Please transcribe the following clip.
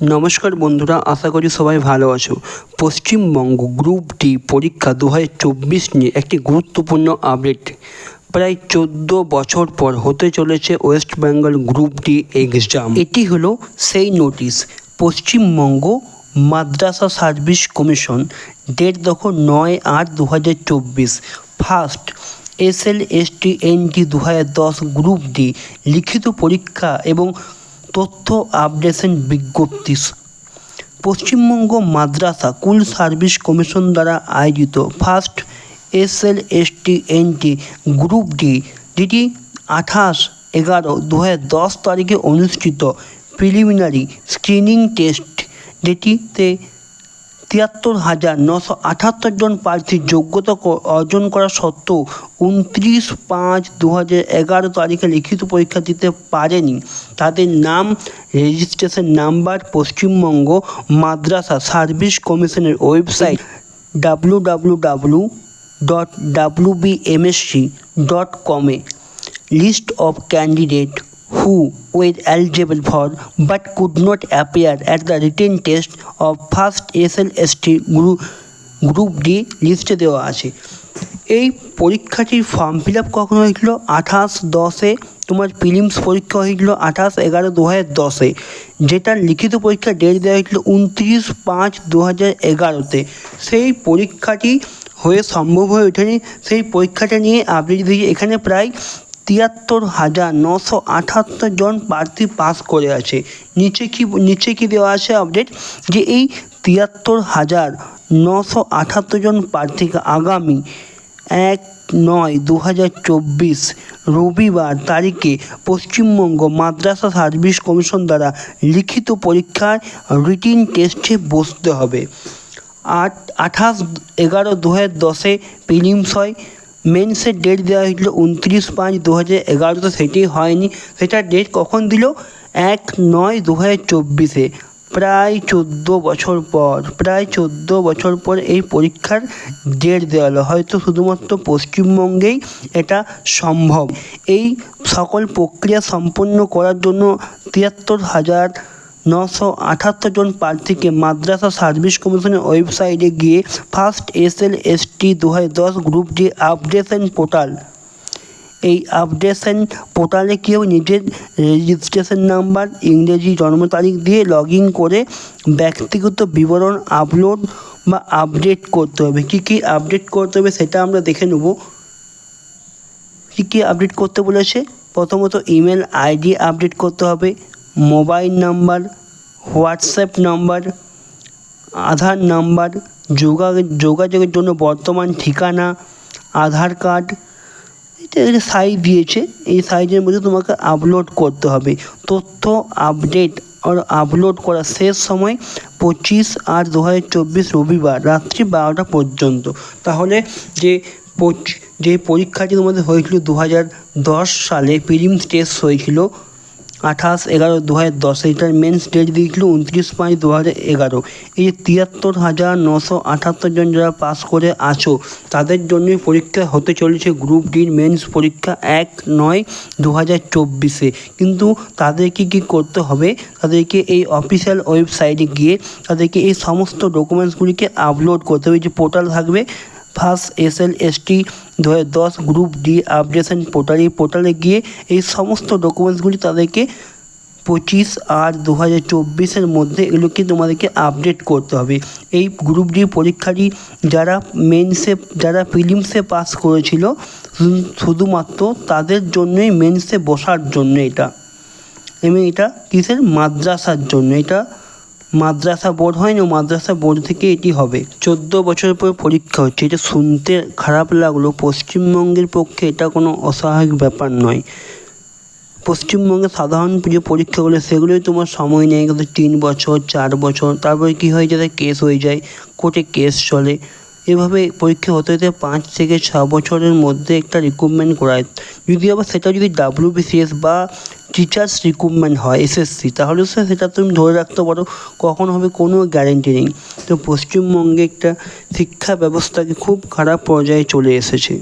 নমস্কার বন্ধুরা, আশা করি সবাই ভালো আছো। পশ্চিমবঙ্গ গ্রুপ ডি পরীক্ষা 2024 নিয়ে একটি গুরুত্বপূর্ণ আপডেট। প্রায় 14 বছর পর হতে চলেছে West Bengal group D exam. এটি হলো সেই notice. Paschimbanga Madrasa service commission, date দেখো 9/8/2024। ফার্স্ট SLSTNT 2010 গ্রুপ ডি লিখিত পরীক্ষা এবং তথ্য আপডেশন বিজ্ঞপ্তি। পশ্চিমবঙ্গ মাদ্রাসা স্কুল সার্ভিস কমিশন দ্বারা আয়োজিত ফার্স্ট SLSTNT গ্রুপ ডি, যেটি 28/11/2010 তারিখে অনুষ্ঠিত প্রিলিমিনারি স্ক্রিনিং টেস্ট, যেটিতে 73,978 জন প্রার্থী যোগ্যতা অর্জন করা সত্ত্বেও 29/5/2011 তারিখে লিখিত পরীক্ষা দিতে পারেনি। তাদের নাম, registration number Paschimbanga Madrasa service কমিশনের website www.wbmsc.com list of candidate who were eligible for but could not appear at the written test of first SLST group D লিস্টে দেওয়া আছে। এই পরীক্ষাটির ফর্ম ফিল আপ কখন হয়েছিল? 28/10-এ। তোমার প্রিলিমস পরীক্ষা হয়েছিল 28/11/2010-এ, যেটার লিখিত পরীক্ষা ডেট দেওয়া হয়েছিল 29/5/2011-তে। সেই পরীক্ষাটি হয়ে সম্ভব হয়ে ওঠেনি। সেই পরীক্ষাটা নিয়ে আপডেট দিয়েছে। এখানে প্রায় 73,978 জন প্রার্থী পাস করে আছে। নিচে কি দেওয়া আছে আপডেট, যে এই 73,978 জন প্রার্থীকে আগামী 1/9/2024 রবিবার তারিখে পশ্চিমবঙ্গ মাদ্রাসা সার্ভিস কমিশন দ্বারা লিখিত পরীক্ষায় রিটিন টেস্টে বসতে হবে। 28/11/2010-এ প্রিলিমস হয়। মেন্সের ডেট দেওয়া হয়েছিল 29/5/2011, সেটি হয়নি। সেটার ডেট কখন দিল? 1/9/2024-এ। প্রায় 14 বছর পর এই পরীক্ষার ডেট দেওয়া হলো। হয়তো শুধুমাত্র পশ্চিমবঙ্গেই এটা সম্ভব। এই সকল প্রক্রিয়া সম্পন্ন করার জন্য 73,978 জন প্রার্থীকে মাদ্রাসা সার্ভিস কমিশনের ওয়েবসাইটে গিয়ে first SLST 2010 group D updation portal, এই আপডেশন পোর্টালে কেউ নিজের রেজিস্ট্রেশন নাম্বার, ইংরেজি জন্ম তারিখ দিয়ে লগ ইন করে ব্যক্তিগত বিবরণ আপলোড বা আপডেট করতে হবে। কী আপডেট করতে হবে সেটা আমরা দেখে নেব। কী আপডেট করতে বলেছে? প্রথমত ইমেল আইডি আপডেট করতে হবে, মোবাইল নাম্বার, হোয়াটসঅ্যাপ নাম্বার, আধার নাম্বার, যোগাযোগের জন্য বর্তমান ঠিকানা, আধার কার্ড। এটা সাইজ দিয়েছে, এই সাইজের মধ্যে তোমাকে আপলোড করতে হবে। তথ্য আপলোড করার শেষ সময় 25/8/2024 রবিবার রাত্রি 12টা পর্যন্ত। তাহলে যে পরীক্ষাটি তোমাদের হয়েছিল 2010 সালে প্রিলিমস টেস্ট হয়েছিল 28/11/2010, এটার মেন্স ডেট দিয়েছিল 29/5/2011। এই 73,978 জন যারা পাস করে আছো তাদের জন্যই পরীক্ষা হতে চলেছে গ্রুপ ডির মেন্স পরীক্ষা 1/9/2024-এ। কিন্তু তাদেরকে কী করতে হবে? তাদেরকে এই অফিসিয়াল ওয়েবসাইটে গিয়ে তাদেরকে এই সমস্ত ডকুমেন্টসগুলিকে আপলোড করতে হবে। যে পোর্টাল থাকবে first SLST 2010 group D updation portal, এই পোর্টালে গিয়ে এই সমস্ত ডকুমেন্টসগুলি তাদেরকে 25/8/2024-এর মধ্যে এগুলোকে তোমাদেরকে আপডেট করতে হবে। এই গ্রুপ ডি পরীক্ষাটি যারা প্রিলিমসে পাস করেছিল শুধুমাত্র তাদের জন্যই মেন্সে বসার জন্য এটা, এবং এটা কিসের? মাদ্রাসার জন্য। এটা মাদ্রাসা বোর্ড হয় না, মাদ্রাসা বোর্ড থেকে এটি হবে। 14 বছর পর পরীক্ষা হচ্ছে, এটা শুনতে খারাপ লাগলো। পশ্চিমবঙ্গের পক্ষে এটা কোনো অস্বাভাবিক ব্যাপার নয়। পশ্চিমবঙ্গে সাধারণ যে পরীক্ষাগুলো সেগুলোই তোমার সময় নেয়, কিন্তু 3 বছর 4 বছর, তারপরে কী হয়ে যায়? কেস হয়ে যায়, কোর্টে কেস চলে। এভাবে পরীক্ষা হতে 5 থেকে 6 বছরের মধ্যে একটা রিক্রুটমেন্ট করায়। সেটা যদি WBCS বা টিচার্স রিক্রুটমেন্ট হয় SSC, তাহলে সেটা তুমি ধরে রাখতে পারো। কখন হবে কোনো গ্যারেন্টি নেই। তো পশ্চিমবঙ্গে একটা শিক্ষা ব্যবস্থাকে খুব খারাপ পর্যায়ে চলে এসেছে।